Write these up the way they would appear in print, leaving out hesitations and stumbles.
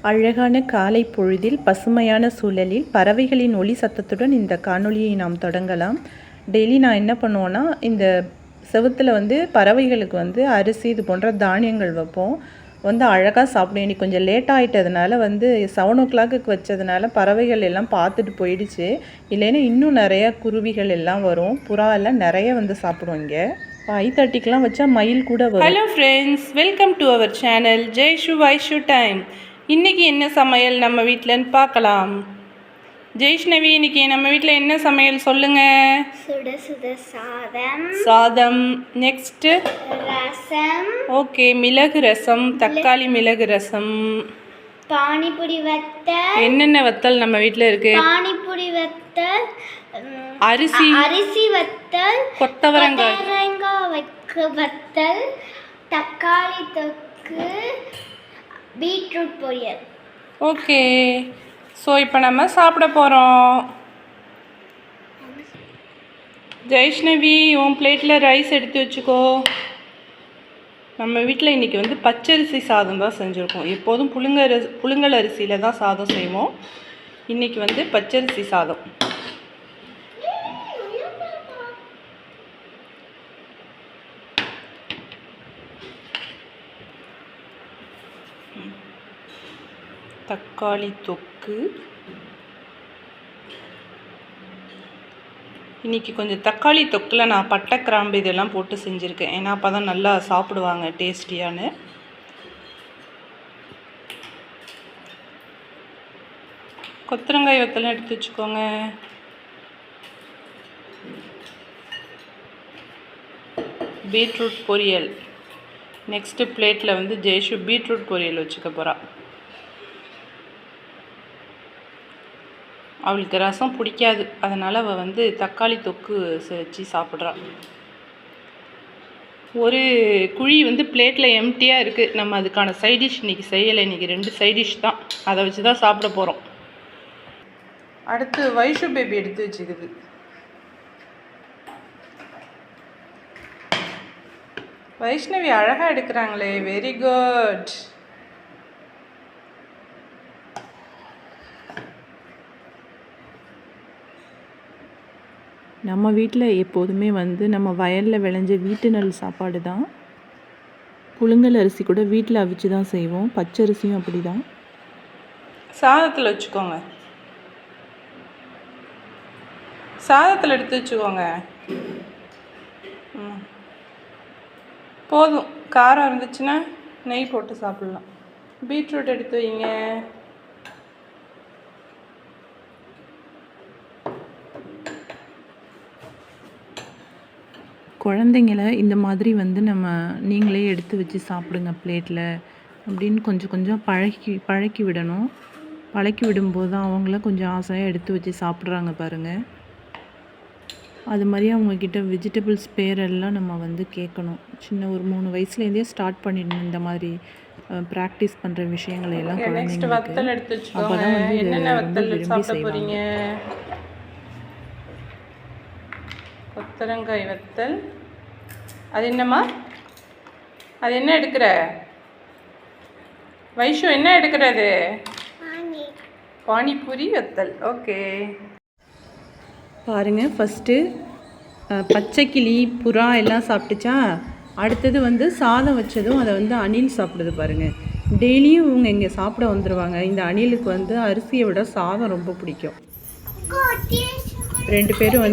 அழகான காலை பொழுதில் பசுமையான சூழலில் பறவைகளின் ஒலி சத்தத்துடன் இந்த காணொளியை நாம் தொடங்கலாம். டெய்லி நான் என்ன பண்ணுவேன்னா, இந்த செவுத்தில் பறவைகளுக்கு அரிசி இது போன்ற தானியங்கள் வைப்போம். அழகாக சாப்பிடும். இன்றைக்கி கொஞ்சம் லேட்டாக ஆகிட்டதுனால 7 o'clock வச்சதுனால பறவைகள் எல்லாம் பார்த்துட்டு போயிடுச்சு. இல்லைன்னா இன்னும் நிறையா குருவிகள் எல்லாம் வரும். புறா எல்லாம் நிறைய சாப்பிடும். இங்கே 5:30க்கெலாம் வச்சா மயில் கூட வரும். Hello friends, welcome to our channel Jaishu Vaishu time. இன்றைக்கி என்ன சமையல் நம்ம வீட்டில்னு பார்க்கலாம். ஜெய்ஷ்ணவி, இன்றைக்கி நம்ம வீட்டில் என்ன சமையல் சொல்லுங்கள். சுட சுட சாதம். நெக்ஸ்ட்டு ரசம். ஓகே, மிளகு ரசம், தக்காளி மிளகு ரசம், பானிபூரி வத்தல். என்னென்ன வத்தல் நம்ம வீட்டில் இருக்குது? பானிபூரி வத்தல், அரிசி வத்தல், கொத்தவரங்காய் வத்தல், தக்காளி தொக்கு, பீட்ரூட் பொரியல். ஓகே, ஸோ இப்போ நம்ம சாப்பிட போகிறோம். ஜெய்ஷ்ணவி, உன் பிளேட்டில் ரைஸ் எடுத்து வச்சுக்கோ. நம்ம வீட்டில் இன்றைக்கி பச்சரிசி சாதம் தான் செஞ்சுருக்கோம். எப்போதும் புழுங்கல் அரிசியில் தான் சாதம் செய்வோம். இன்றைக்கி பச்சரிசி சாதம். தக்காளி தொக்கு. இன்றைக்கி கொஞ்சம் தக்காளி தொக்கில் நான் பட்டை கிராம்பு இதெல்லாம் போட்டு செஞ்சுருக்கேன். ஏன்னா அப்போ தான் நல்லா சாப்பிடுவாங்க டேஸ்டியான்னு. கொத்தரங்காய் வத்தலாம் எடுத்து வச்சுக்கோங்க. பீட்ரூட் பொரியல். நெக்ஸ்ட்டு பிளேட்டில் ஜெய்ஷு பீட்ரூட் பொரியல் வச்சுக்க போகிறா. அவளுக்கு ரசம் பிடிக்காது, அதனால் அவள் தக்காளி தொக்கு வச்சு சாப்பிட்றா. ஒரு குழி பிளேட்டில் எம்டியாக இருக்குது. நம்ம அதுக்கான சைடிஷ் இன்றைக்கி செய்யலை. இன்றைக்கி 2 சைடிஷ் தான், அதை வச்சு தான் சாப்பிட போகிறோம். அடுத்து வைஷு பேபி எடுத்து வச்சுக்குது. வைஷ்ணவி அழகாக எடுக்கிறாங்களே, வெரி குட். நம்ம வீட்டில் எப்போதுமே நம்ம வயலில் விளைஞ்ச வீட்டு நெல் சாப்பாடு தான். புழுங்கல் அரிசி கூட வீட்டில் அவிச்சு தான் செய்வோம். பச்சரிசியும் அப்படி தான். சாதத்தில் வச்சுக்கோங்க. சாதத்தில் எடுத்து வச்சுக்கோங்க. போதும். காரம் இருந்துச்சுன்னா நெய் போட்டு சாப்பிட்லாம். பீட்ரூட் எடுத்து வைங்க. குழந்தைங்கள இந்த மாதிரி நம்ம நீங்களே எடுத்து வச்சு சாப்பிடுங்க பிளேட்டில் அப்படின்னு கொஞ்சம் கொஞ்சம் பழக்கி விடணும். பழக்கி விடும்போது தான் அவங்கள கொஞ்சம் ஆசையாக எடுத்து வச்சு சாப்பிட்றாங்க பாருங்கள். அது மாதிரி அவங்கக்கிட்ட வெஜிடபிள்ஸ் பேரெல்லாம் நம்ம கேட்கணும். சின்ன ஒரு 3 வயசுலேருந்தே ஸ்டார்ட் பண்ணிடணும் இந்த மாதிரி ப்ராக்டிஸ் பண்ணுற விஷயங்களை எல்லாம் குழந்தைங்களுக்கு. அப்போ தான் ரொம்ப விரும்பி செய்வாங்க. கொத்தரங்காய் வத்தல். அது என்னம்மா? அது என்ன எடுக்கிற வைஷு? என்ன எடுக்கிறது? பானிபூரி வத்தல். ஓகே, பாருங்கள். ஃபஸ்ட்டு பச்சை கிளி, புறா எல்லாம் சாப்பிட்டுச்சா. அடுத்தது சாதம் வச்சதும் அதை அணில் சாப்பிடுது பாருங்கள். டெய்லியும் இவங்க இங்கே சாப்பிட வந்துடுவாங்க. இந்த அணிலுக்கு அரிசியை விட சாதம் ரொம்ப பிடிக்கும். 2 பேரும்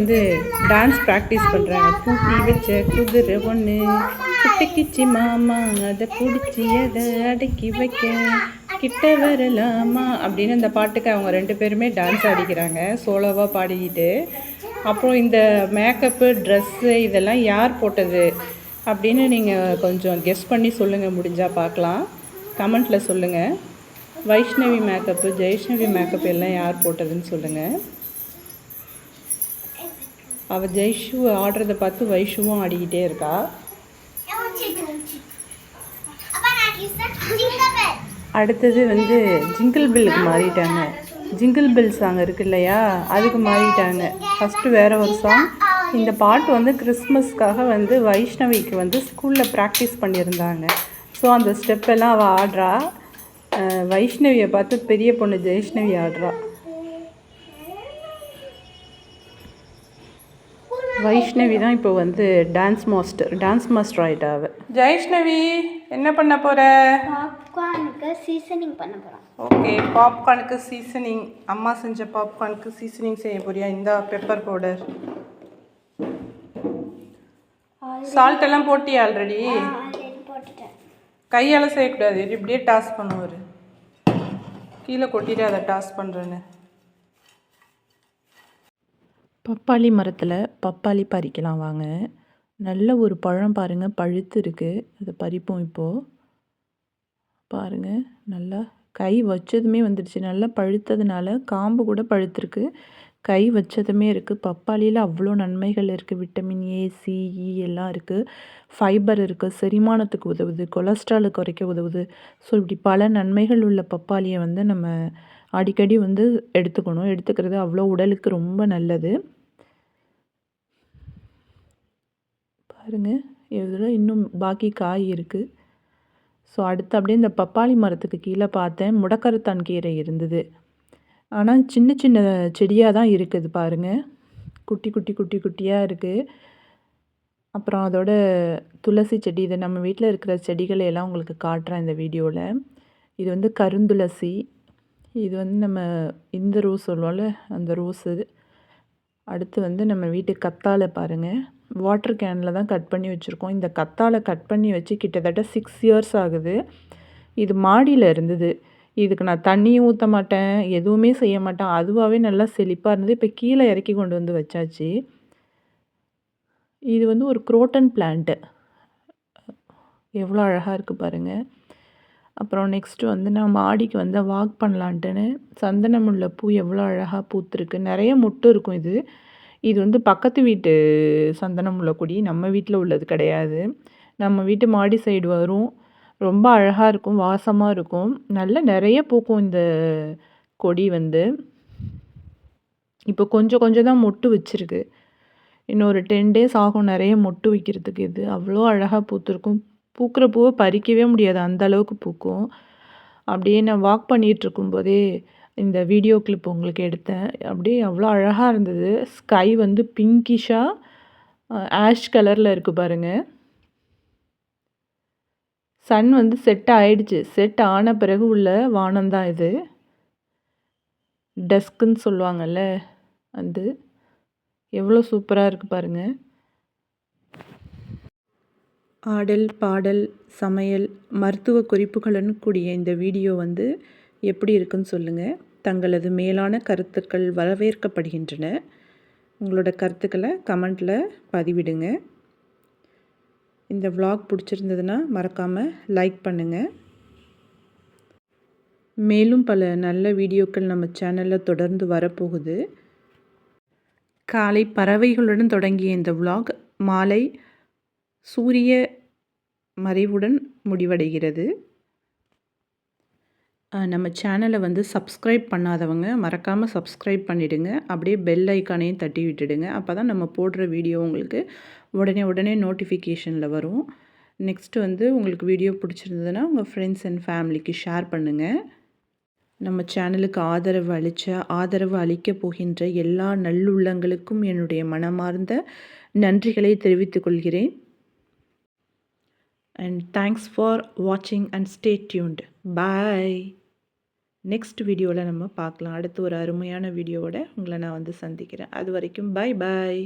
டான்ஸ் ப்ராக்டிஸ் பண்ணுறாங்க. பூட்டி வச்ச குதிரை ஒன்று குட்டிக்கிச்சி மாமா, அதை பிடிச்சி அதை அடக்கி வைக்க கிட்ட வரலாமா அப்படின்னு அந்த பாட்டுக்கு அவங்க 2 பேருமே டான்ஸ் ஆடிக்கிறாங்க, சோலோவாக பாடிக்கிட்டு. அப்புறம் இந்த மேக்கப்பு, ட்ரெஸ்ஸு இதெல்லாம் யார் போட்டது அப்படின்னு நீங்கள் கொஞ்சம் கெஸ் பண்ணி சொல்லுங்கள். முடிஞ்சால் பார்க்கலாம், கமெண்ட்டில் சொல்லுங்கள். வைஷ்ணவி மேக்கப்பு, ஜெய்ஷ்ணவி மேக்கப் எல்லாம் யார் போட்டதுன்னு சொல்லுங்கள். அவள் ஜெய்ஷு ஆடுறதை பார்த்து வைஷுவும் ஆடிக்கிட்டே இருக்கா. அடுத்தது ஜிங்கிள் பெல்லுக்கு மாறிட்டாங்க. ஜிங்கிள் பெல் சாங் இருக்கு இல்லையா, அதுக்கு மாறிட்டாங்க. ஃபஸ்ட்டு வேறு ஒரு சாங். இந்த பாட்டு கிறிஸ்மஸ்க்காக வைஷ்ணவிக்கு ஸ்கூலில் ப்ராக்டிஸ் பண்ணியிருந்தாங்க. ஸோ அந்த ஸ்டெப்பெல்லாம் அவள் ஆடுறா. வைஷ்ணவியை பார்த்து பெரிய பொண்ணு ஜெயஷ்ணவி ஆடுறா. வைஷ்ணவி தான் இப்போ வந்து டான்ஸ் மாஸ்டர் ஆகிட்டா அவ. ஜெயஷ்ணவி என்ன பண்ண போகிற? பாப்கார்னுக்கு சீசனிங் பண்ண போகிறோம். ஓகே, பாப்கார்னுக்கு சீசனிங். அம்மா செஞ்ச பாப்கார்னுக்கு சீசனிங் செய்ய போறியா? இந்த பெப்பர் பவுடர், சால்ட் எல்லாம் போட்டியா ஆல்ரெடி? போட்டுட்டேன். கையால் செய்யக்கூடாது, இப்படியே டாஸ் பண்ணுவார். கீழே கொட்டிட்டு அதை டாஸ் பண்ணுறேன்னு. பப்பாளி மரத்தில் பப்பாளி பறிக்கலாம் வாங்க. நல்ல ஒரு பழம் பாருங்கள், பழுத்து இருக்குது. அதை பறிப்போம் இப்போது. பாருங்கள், நல்லா கை வச்சதுமே வந்துடுச்சு. நல்லா பழுத்ததுனால காம்பு கூட பழுத்திருக்கு, கை வச்சதுமே இருக்குது. பப்பாளியில் அவ்வளோ நன்மைகள் இருக்குது. விட்டமின் ஏ, சி, இ எல்லாம் இருக்குது. ஃபைபர் இருக்குது, செரிமானத்துக்கு உதவுது, கொலஸ்ட்ராலை குறைக்க உதவுது. ஸோ இப்படி பல நன்மைகள் உள்ள பப்பாளியை வந்து நம்ம அடிக்கடி வந்து எடுத்துக்கணும். எடுத்துக்கிறது அவ்வளோ உடலுக்கு ரொம்ப நல்லது. பாருங்கள், இதில் இன்னும் பாக்கி காய் இருக்குது. ஸோ அடுத்து அப்படியே இந்த பப்பாளி மரத்துக்கு கீழே பார்த்தேன், முடக்கரத்தான் கீரை இருந்தது. ஆனால் சின்ன சின்ன செடியாக தான் இருக்குது பாருங்கள். குட்டி குட்டி குட்டி குட்டியாக இருக்குது. அப்புறம் அதோட துளசி செடி, இதை நம்ம வீட்டில் இருக்கிற செடிகளை எல்லாம் உங்களுக்கு காட்டுறேன் இந்த வீடியோவில். இது வந்து கருந்துளசி. இது வந்து நம்ம இந்த ரோஸ் சொல்லுவோம்ல, அந்த ரோஸு. அடுத்து வந்து நம்ம வீட்டு கத்தாழை பாருங்கள், வாட்டர் கேனில் தான் கட் பண்ணி வச்சுருக்கோம். இந்த கத்தாழை கட் பண்ணி வச்சு கிட்டத்தட்ட 6 இயர்ஸ் ஆகுது. இது மாடியில் இருந்தது. இதுக்கு நான் தண்ணியும் ஊற்ற மாட்டேன், எதுவுமே செய்ய மாட்டேன். அதுவாகவே நல்லா செழிப்பாக இருந்தது. இப்போ கீழே இறக்கி கொண்டு வந்து வச்சாச்சு. இது வந்து ஒரு குரோட்டன் பிளான்ட்டு. எவ்வளோ அழகாக இருக்குது பாருங்கள். அப்புறம் நெக்ஸ்ட்டு வந்து நான் மாடிக்கு வந்து வாக் பண்ணலான்ட்டுன்னு சந்தனமுல்லை பூ எவ்வளோ அழகாக பூத்துருக்கு. நிறைய மொட்டு இருக்கும். இது வந்து பக்கத்து வீட்டு சந்தனமுல்லை கொடி, நம்ம வீட்டில் உள்ளது கிடையாது. நம்ம வீட்டு மாடி சைடு வரும். ரொம்ப அழகாக இருக்கும், வாசமாக இருக்கும், நல்ல நிறைய பூக்கும் இந்த கொடி வந்து. இப்போ கொஞ்சம் கொஞ்சம் தான் மொட்டு வச்சுருக்கு. இன்னொரு 10 days ஆகும் நிறைய மொட்டு வைக்கிறதுக்கு. இது அவ்வளோ அழகாக பூத்துருக்கும். பூக்கிற பூவை பறிக்கவே முடியாது, அந்த அளவுக்கு பூக்கும். அப்படியே நான் வாக் பண்ணிகிட்ருக்கும்போதே இந்த வீடியோ கிளிப் உங்களுக்கு எடுத்தேன். அப்படியே அவ்வளோ அழகாக இருந்தது. ஸ்கை வந்து பிங்கிஷாக ஆஷ் கலரில் இருக்குது பாருங்கள். சன் வந்து செட் ஆகிடுச்சு. செட் ஆன பிறகு உள்ள வானம்தான் இது. டஸ்க்குன்னு சொல்லுவாங்கள்ல, அது எவ்வளோ சூப்பராக இருக்குது பாருங்கள். ஆடல், பாடல், சமையல், மருத்துவ குறிப்புகளுடன் கூடிய இந்த வீடியோ வந்து எப்படி இருக்குன்னு சொல்லுங்கள். தங்களது மேலான கருத்துக்கள் வரவேற்கப்படுகின்றன. உங்களோட கருத்துக்களை கமெண்ட்டில் பதிவிடுங்க. இந்த vlog பிடிச்சிருந்ததுன்னா மறக்காமல் லைக் பண்ணுங்கள். மேலும் பல நல்ல வீடியோக்கள் நம்ம சேனலில் தொடர்ந்து வரப்போகுது. காலை பறவைகளுடன் தொடங்கிய இந்த vlog மாலை சூரிய மறைவுடன் முடிவடைகிறது. நம்ம சேனலை வந்து சப்ஸ்கிரைப் பண்ணாதவங்க மறக்காமல் சப்ஸ்கிரைப் பண்ணிவிடுங்க. அப்படியே பெல் ஐக்கானையும் தட்டி விட்டுடுங்க. அப்போ தான் நம்ம போடுற வீடியோ உங்களுக்கு உடனே நோட்டிஃபிகேஷனில் வரும். நெக்ஸ்ட்டு வந்து உங்களுக்கு வீடியோ பிடிச்சிருந்ததுன்னா உங்கள் ஃப்ரெண்ட்ஸ் அண்ட் ஃபேமிலிக்கு ஷேர் பண்ணுங்கள். நம்ம சேனலுக்கு ஆதரவு அளிக்க போகின்ற எல்லா நல்லுள்ளங்களுக்கும் என்னுடைய மனமார்ந்த நன்றிகளை தெரிவித்துக் கொள்கிறேன். And thanks for watching and stay tuned. Bye. Next வீடியோவில் நம்ம பார்க்கலாம். அடுத்து ஒரு அருமையான வீடியோவோட உங்களை நான் வந்து சந்திக்கிறேன். அது வரைக்கும் bye bye.